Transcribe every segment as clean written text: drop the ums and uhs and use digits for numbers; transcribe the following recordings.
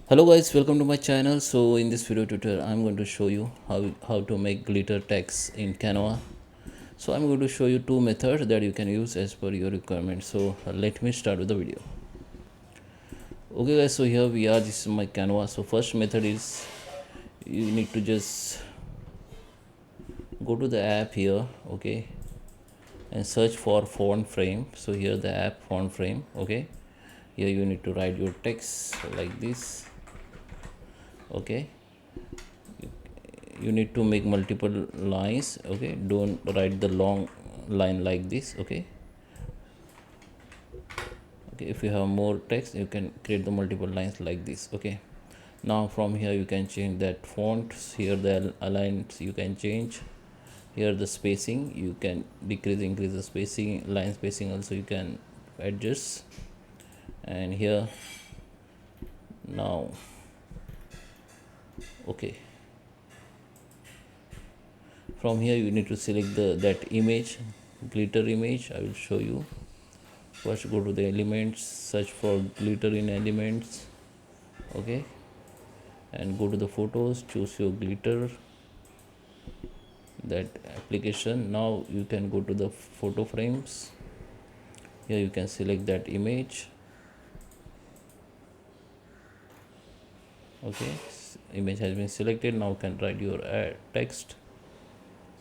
Hello guys, welcome to my channel. So in this video tutorial I'm going to show you how to make glitter text in Canva. So I'm going to show you two methods that you can use as per your requirement. So let me start with the video. Okay guys, so here we are. This is my Canva. So first method is you need to just go to the app here, okay, and search for font frame. So here the app font frame, okay. Here you need to write your text like this, okay. You need to make multiple lines, okay. Don't write the long line like this, okay. If you have more text, you can create the multiple lines like this, okay. Now from here you can change that font. Here the alignments you can change. Here the spacing you can decrease, increase the spacing, line spacing also you can adjust. And here now, okay, from here you need to select that image, glitter image. I will show you. First go to the elements, search for glitter in elements, okay, and go to the photos, choose your glitter, that application. Now you can go to the photo frames. Here you can select that image, okay. Image has been selected. Now you can write your text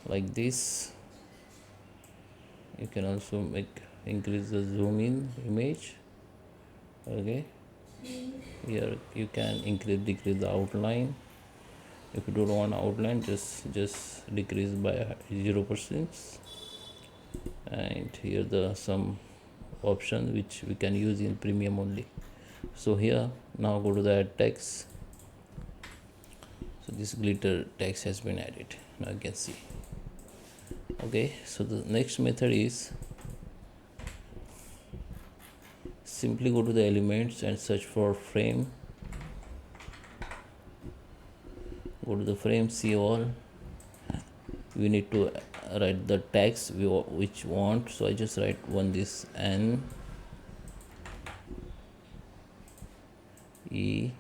like this. You can also increase the zoom in image, okay. Here you can increase, decrease the outline. If you don't want outline, just decrease by 0%. And here the some option which we can use in premium only. So here now go to the add text. So this glitter text has been added. Now you can see, okay. So the next method is simply go to the elements and search for frame. Go to the frame, see all. We need to write the text which want. So I just write one, this N E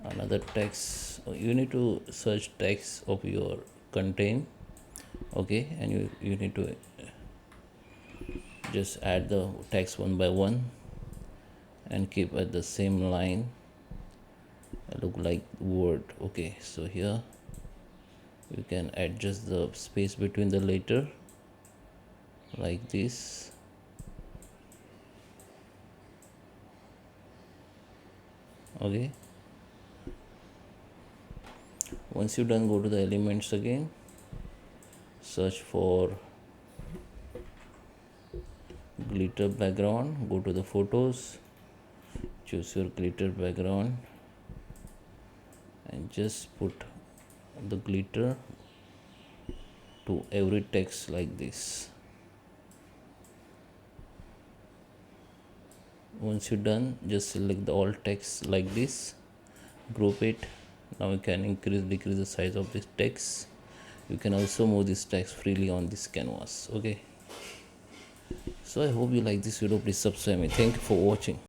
another text. You need to search text of your content, okay, and you need to just add the text one by one and keep at the same line, look like word, okay. So here you can adjust the space between the letter like this, okay. Once you're done, go to the elements again, search for glitter background, go to the photos, choose your glitter background and just put the glitter to every text like this. Once you're done, just select the all text like this, group it. Now you can increase, decrease the size of this text. You can also move this text freely on this canvas, okay. So I hope you like this video. Please subscribe me. Thank you for watching.